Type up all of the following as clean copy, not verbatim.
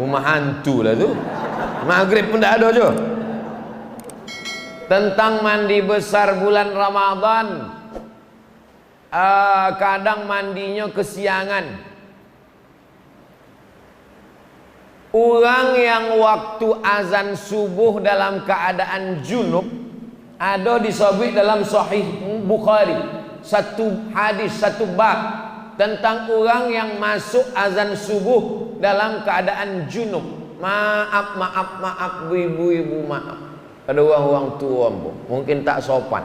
Rumah hantu lah tu. Maghrib pun tak ada je. Tentang mandi besar bulan Ramadan. Kadang mandinya kesiangan. Orang yang waktu azan subuh dalam keadaan junub, ada disebut dalam Sahih Bukhari satu hadis, satu bab tentang orang yang masuk azan subuh dalam keadaan junub. Maaf ibu-ibu, maaf. Ada orang tua mungkin tak sopan.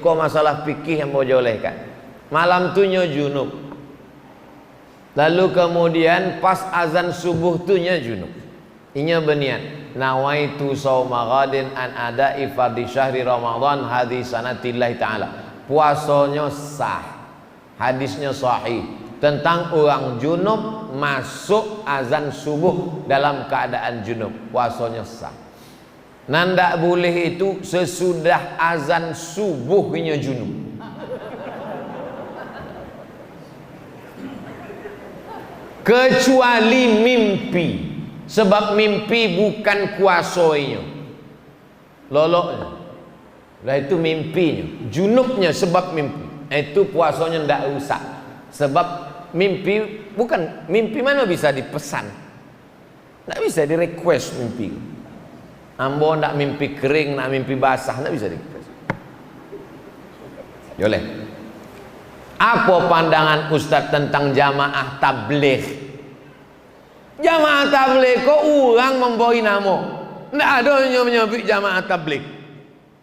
Kau masalah fikih yang bolehkan. Malam tu nya junub. Lalu kemudian pas azan subuh tu nya junub. Inya berniat, nawaitu shauma ghadin an ada'i fardhi syahri Ramadan hadis sanatillahi ta'ala. Puasanya sah. Hadisnya sahih tentang orang junub masuk azan subuh dalam keadaan junub. Puasanya sah. Nanda boleh itu sesudah azan subuh inya junub. Kecuali mimpi, sebab mimpi bukan kuasanya, loloknya lah itu mimpinya, junubnya sebab mimpi, itu puasanya ndak usah, sebab mimpi bukan mimpi, mana bisa dipesan, ndak bisa di request mimpi. Ambo ndak mimpi kering, ndak mimpi basah, ndak bisa di request. Boleh. Apa pandangan Ustadz tentang jamaah tabligh? Jamaah tabligh kok orang memboi nama? Tidak ada yang menyebut jamaah tabligh.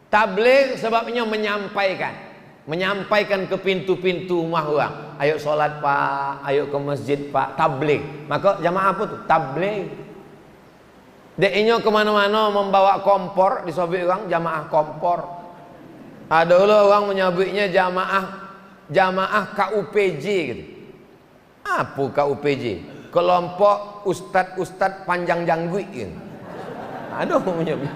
Tabligh sebabnya menyampaikan ke pintu-pintu rumah orang. Ayo sholat pak, ayo ke masjid pak, tabligh. Maka jamaah apa tu? Tabligh. Deknya kemana-mana membawa kompor, disebut orang jamaah kompor. Ada orang menyebutnya jamaah KUPJ gitu. Apa KUPJ? Kelompok ustad-ustad panjang janggut gitu. Ada menyebut.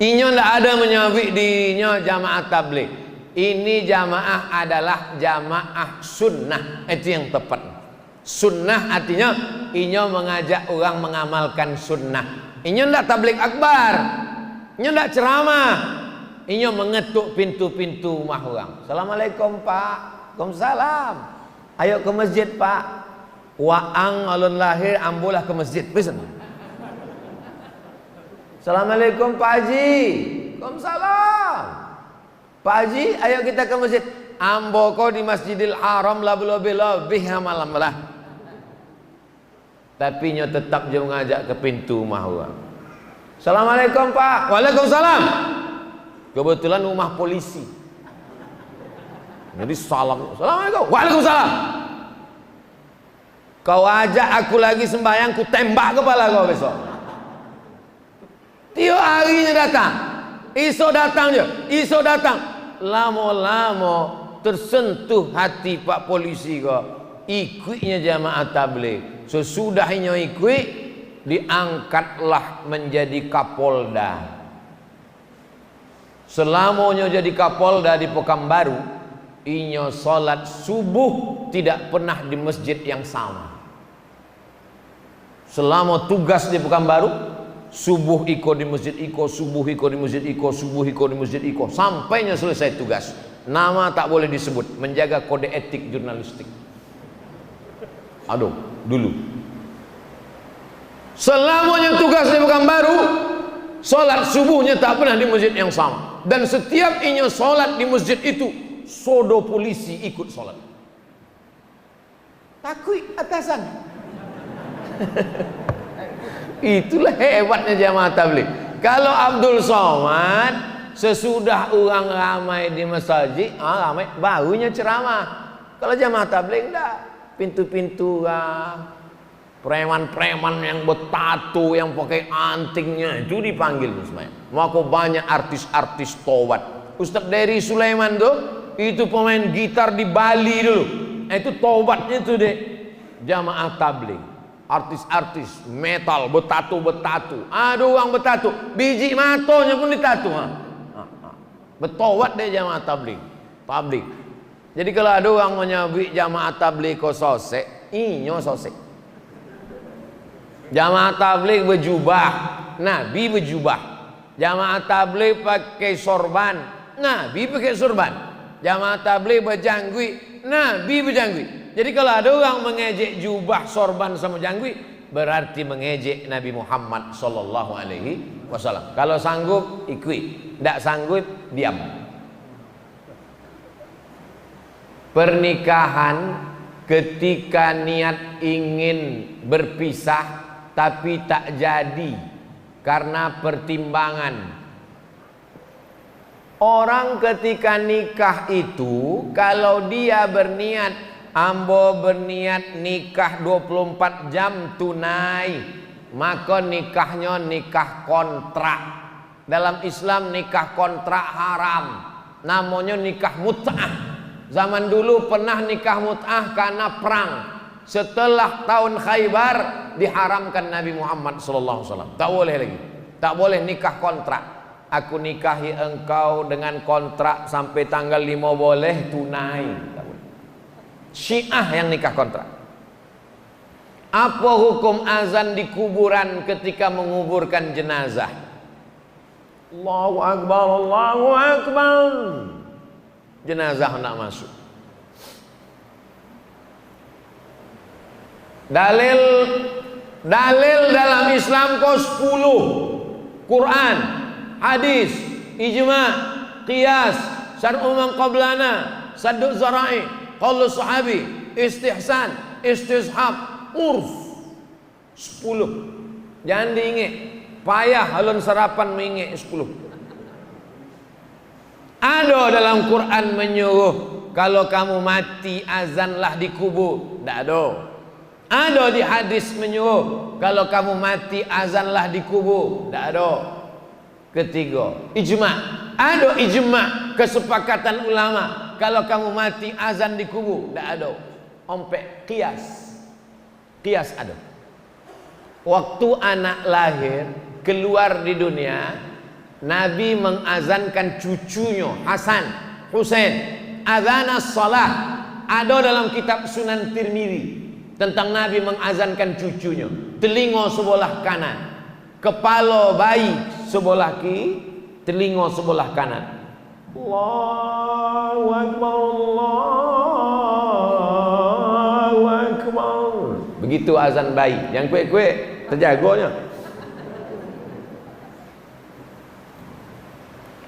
Inya tidak ada menyebut dirinya jamaah tabligh. Ini jamaah adalah jamaah sunnah. Itu yang tepat. Sunnah artinya inya mengajak orang mengamalkan sunnah. Inya tidak tabligh akbar. Inya tidak ceramah. Inya mengetuk pintu-pintu rumah orang. Assalamualaikum pak. Waalaikumsalam. Ayo ke masjid pak. Waang alun lahir ambulah ke masjid. Pesan. Assalamualaikum Pak Haji. Waalaikumsalam. Pak Haji, ayo kita ke masjid. Ambo kau di Masjidil Haram lah lebih malam lah. Tapi nya tetap je mengajak ke pintu rumah orang. Assalamualaikum Pak. Waalaikumsalam. Kebetulan rumah polisi. Jadi salam. Assalamualaikum. Waalaikumsalam. Kau ajak aku lagi sembahyang, ku tembak kepala kau besok. Tiap harinya datang. Esok datang je. Esok datang. Lama-lama tersentuh hati Pak polisi kau. Ikutnya jamaah tabligh. Sesudahnya ikut, diangkatlah menjadi Kapolda. Selamanya jadi Kapolda di Pekanbaru, inya salat subuh tidak pernah di masjid yang sama. Selama tugas di Pekanbaru, subuh iko di masjid iko, subuh iko di masjid iko, subuh iko di masjid iko, sampainya selesai tugas. Nama tak boleh disebut, menjaga kode etik jurnalistik. Aduh, dulu. Selamanya tugas di Pekanbaru, salat subuhnya tak pernah di masjid yang sama. Dan setiap inya salat di masjid itu, sodo polisi ikut salat. Takut atasan. Itulah hebatnya jamaah tabligh. Kalau Abdul Somad sesudah orang ramai di masjid, ramai barunya ceramah. Kalau jamaah tabligh enggak, pintu-pintu preman-preman yang bertato, yang pakai antingnya itu dipanggil semuanya. Maka banyak artis-artis tobat. Ustaz Dery Sulaiman tuh itu pemain gitar di Bali dulu. Itu tobatnya tuh deh jamaah tabligh. Artis-artis metal bertato. Aduh orang bertato, biji matonya pun ditato. Bertobat deh jamaah tabligh. Jadi kalau ada orang menyebut jamaah tabligh kok sosek, inyo sosek. Jamaah tabligh berjubah, Nabi berjubah. Jamaah tabligh pakai sorban, Nabi pakai sorban. Jamaah tabligh berjanggut, Nabi berjanggut. Jadi kalau ada orang mengejek jubah, sorban sama janggut, berarti mengejek Nabi Muhammad sallallahu alaihi wasallam. Kalau sanggup ikut, tidak sanggup diam. Pernikahan ketika niat ingin berpisah tapi tak jadi karena pertimbangan. Orang ketika nikah itu kalau dia berniat, ambo berniat nikah 24 jam tunai, maka nikahnya nikah kontrak. Dalam Islam nikah kontrak haram, namanya nikah mut'ah. Zaman dulu pernah nikah mut'ah karena perang. Setelah tahun Khaybar diharamkan Nabi Muhammad SAW. Tak boleh lagi. Tak boleh nikah kontrak. Aku nikahi engkau dengan kontrak sampai tanggal 5 boleh tunai. Tak boleh. Syiah yang nikah kontrak. Apa hukum azan di kuburan ketika menguburkan jenazah? Allahu Akbar, Allahu Akbar. Jenazah nak masuk. Dalil dalam Islam kau 10. Quran, hadis, ijma', qiyas, syar'u man qablana, saddu zara'i, qaulu sahabi, istihsan, istishab, urf. 10. Jangan diingat. Payah halun sarapan mengingat 10. Ada dalam Quran menyuruh kalau kamu mati azanlah di kubur. Tak ada. Ada di hadis menyuruh kalau kamu mati azanlah di kubur. Tak ada. Ketiga, ijma'. Ada ijma', kesepakatan ulama kalau kamu mati azan di kubur. Tak ada. Ompek qiyas. Qiyas ada. Waktu anak lahir keluar di dunia, Nabi mengazankan cucunya Hasan, Husain. Adzanas salah ada dalam kitab Sunan Tirmizi tentang Nabi mengazankan cucunya. Telinga sebelah kanan, kepala bayi sebelah kiri, telinga sebelah kanan. Allahu Akbar, Allahu Akbar. Begitu azan bayi. Yang kuek-kuek terjaganya.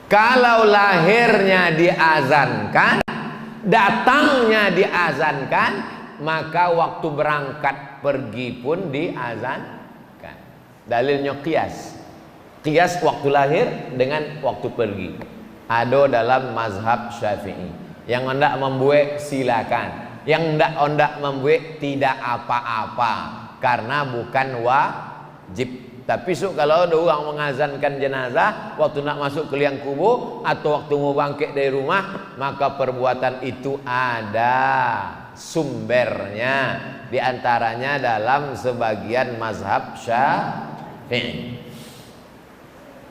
Kalau lahirnya diazankan, datangnya diazankan, maka waktu berangkat pergi pun diazankan. Dalilnya qiyas. Qiyas waktu lahir dengan waktu pergi. Ada dalam mazhab Syafi'i. Yang hendak membuat silakan. Yang hendak membuat tidak apa-apa karena bukan wajib. Tapi kalau ada orang mengazankan jenazah waktu nak masuk ke liang kubur atau waktu mau bangkit dari rumah, maka perbuatan itu ada sumbernya, di antaranya dalam sebagian mazhab Syafi'i.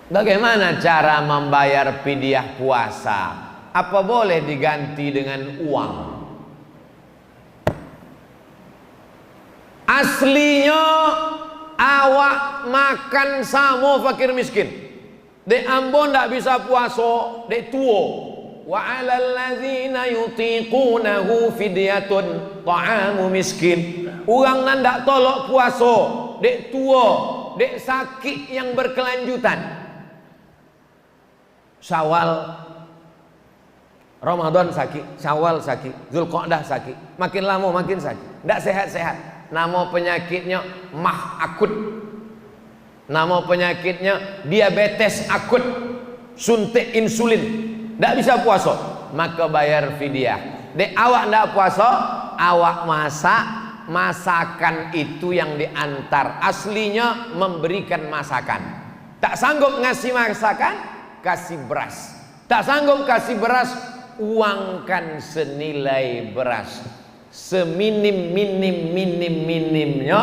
Bagaimana cara membayar fidyah puasa? Apa boleh diganti dengan uang? Aslinya awak makan sama fakir miskin. Dek ambon tak bisa puasa, dek tua. Wa 'alal ladzina yutiqunahu fidyatun ta'amu miskin. Orang nan tak tolak puasa, dek tua, dek sakit yang berkelanjutan. Syawal, Ramadan sakit, Syawal sakit, Zulqa'dah sakit, makin lama makin sakit, tak sehat-sehat. Nama penyakitnya mah akut. Nama penyakitnya diabetes akut, suntik insulin, tak bisa puasa, maka bayar fidyah. Dek awak tak puasa, awak masak, masakan itu yang diantar. Aslinya memberikan masakan. Tak sanggup ngasih masakan, kasih beras. Tak sanggup kasih beras, uangkan senilai beras. Seminim-minimnya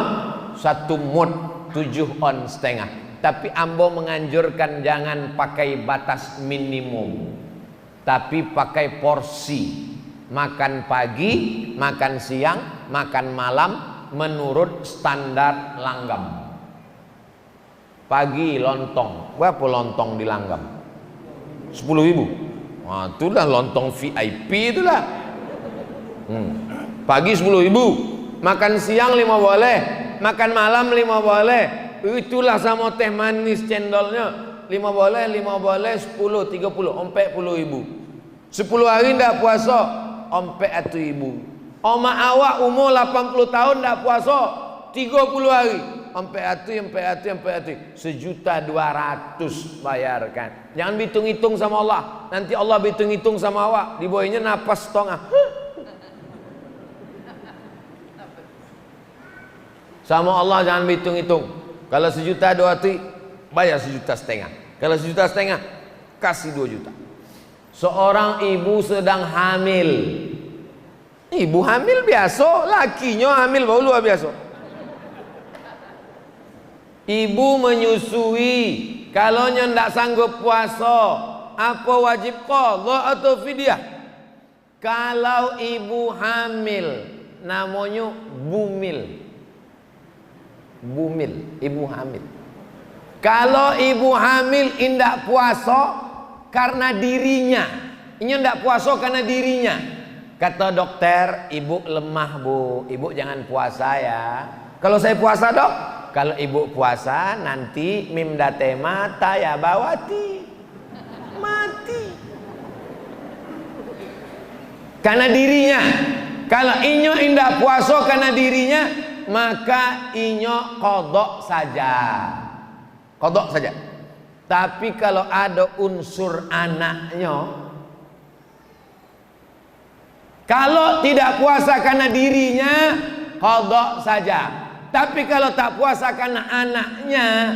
1 mud 7 on setengah. Tapi ambo menganjurkan jangan pakai batas minimum, tapi pakai porsi. Makan pagi, makan siang, makan malam menurut standar langgam. pagi lontong. Berapa lontong di Langgam? 10.000. Wah, itulah lontong VIP itulah. Pagi 10.000, makan siang 5 boleh, makan malam 5 boleh. Itulah sama teh manis cendolnya 5 boleh, 10, 30, 40.000. 10 hari ndak puasa, 40.000. Oma awak umur 80 tahun ndak puasa, 30 hari, 40, 1.200.000 bayarkan. Jangan hitung-hitung sama Allah. Nanti Allah hitung-hitung sama awak, di bawahnya napas setengah. Sama Allah jangan hitung-hitung. Kalau 1.200.000 bayar 1.500.000. Kalau 1.500.000 kasih 2 juta. Seorang ibu sedang hamil. Ibu hamil biasa, lakinya hamil baru luar biasa. Ibu menyusui, kalau ndak sanggup puasa, apa wajib qadha atau fidyah? Kalau ibu hamil, namanya bumil. Bumil, ibu hamil. Kalau ibu hamil indak puasa karena dirinya, ini ndak puasa karena dirinya. Kata dokter, ibu lemah bu, ibu jangan puasa ya. Kalau saya puasa dok, kalau ibu puasa nanti mimdate mata ya bawati mati. Karena dirinya. Kalau inyo indak puasa karena dirinya, maka inyo kodok saja. Kodok saja. Tapi kalau ada unsur anaknya, kalau tidak puasa karena dirinya, qadha saja. Tapi kalau tak puasa karena anaknya,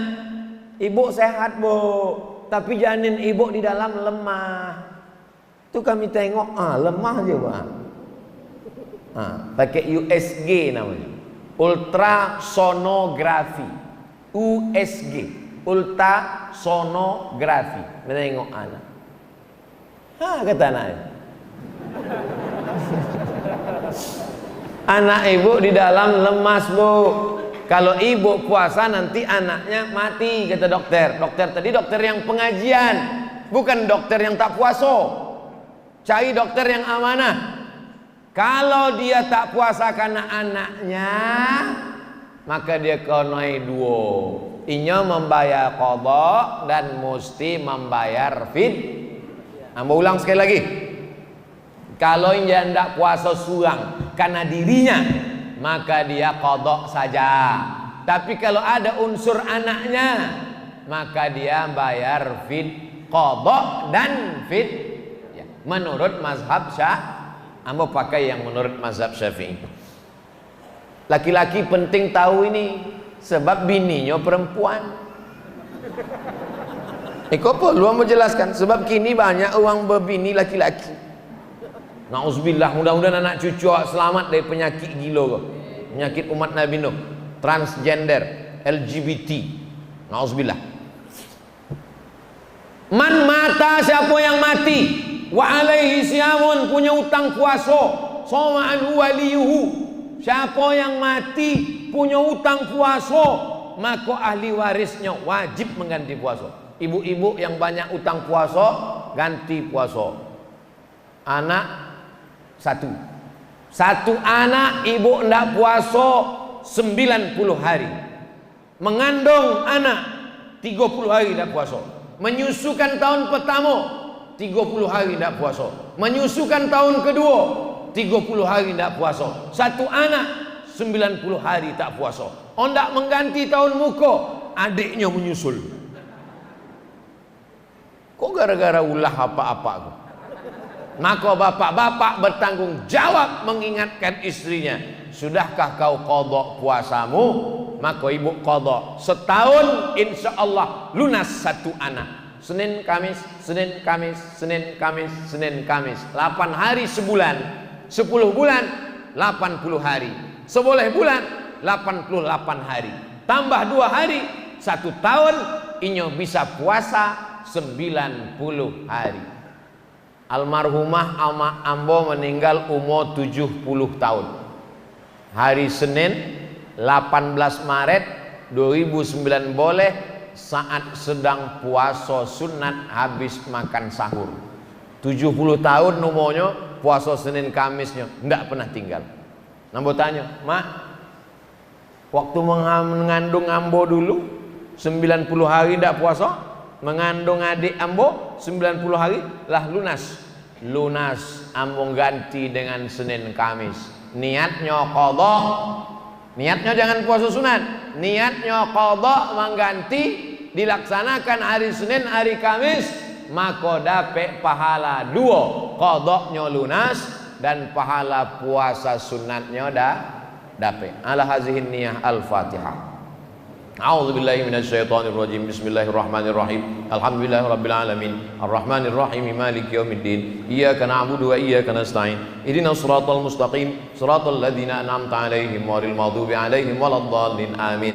ibu sehat bu, tapi janin ibu di dalam lemah. Itu kami tengok, lemah aja bang. Pakai USG namanya, ultrasonografi, USG, ultrasonografi. Menengok anak. Kata anaknya. Anak ibu di dalam lemas bu. Kalau ibu puasa nanti anaknya mati, kata dokter. Dokter tadi dokter yang pengajian, bukan dokter yang tak puasa. Cari dokter yang amanah. Kalau dia tak puasa karena anaknya, maka dia konoi duo. Inya membayar qadha dan mesti membayar fidyah. Mau ulang sekali lagi. Kalau dia tidak puasa surang karena dirinya, maka dia qadha saja. Tapi kalau ada unsur anaknya, maka dia bayar qadha dan fidyah. Menurut mazhab Ambo pakai yang menurut mazhab Syafi'i. Laki-laki penting tahu ini, sebab bininya perempuan. Kok perlu mau jelaskan? Sebab kini banyak orang berbini laki-laki. Nauzubillah, mudah-mudahan anak cucu selamat dari penyakit gila, penyakit umat Nabi Nuh, transgender, LGBT. Nauzubillah. Man mata, siapa yang mati, wa alaihi siyamun, punya utang puasa, sama anhu waliyuhu, siapa yang mati punya utang puasa, maka ahli warisnya wajib mengganti puasa. Ibu-ibu yang banyak utang puasa, ganti puasa. Anak satu anak ibu ndak puasa 90 hari. Mengandung anak 30 hari ndak puasa. Menyusukan tahun pertama 30 hari ndak puasa. Menyusukan tahun kedua 30 hari ndak puasa. Satu anak 90 hari tak puasa. Ndak mengganti tahun muka, adiknya menyusul. Kok gara-gara ulah apa-apa aku? Maka bapak-bapak bertanggung jawab mengingatkan istrinya, sudahkah kau qadha puasamu? Maka ibu qadha setahun, insya Allah lunas satu anak. Senin Kamis, Senin Kamis, Senin Kamis, Senin Kamis, 8 hari sebulan, 10 bulan 80 hari, 11 bulan 88 hari, tambah 2 hari 1 tahun, inyo bisa puasa 90 hari. Almarhumah Ambo meninggal umur 70 tahun. Hari Senin 18 Maret 2009 boleh saat sedang puasa sunat habis makan sahur. 70 tahun umurnya, puasa Senin Kamisnya enggak pernah tinggal. Nambo tanya, "Mak, waktu mengandung ambo dulu 90 hari enggak puasa, mengandung adik ambo 90 hari lah lunas ambo ganti dengan Senin Kamis. Niatnya qadha, niatnya jangan puasa sunat, niatnya qadha mengganti, dilaksanakan hari Senin hari Kamis, maka dapat pahala dua, qadhanya lunas dan pahala puasa sunatnya dapat. Ala hazihin niyah al-Fatihah. A'udzu billahi minasyaitonir rajim. Bismillahirrahmanirrahim. Alhamdulillahirabbil alamin. Arrahmanir rahim. Maliki yaumiddin. Iyyaka na'budu wa iyyaka nasta'in. Ihdinas siratal mustaqim. Siratal ladzina an'amta 'alaihim ghairil maghdubi 'alaihim waladdallin. Amin.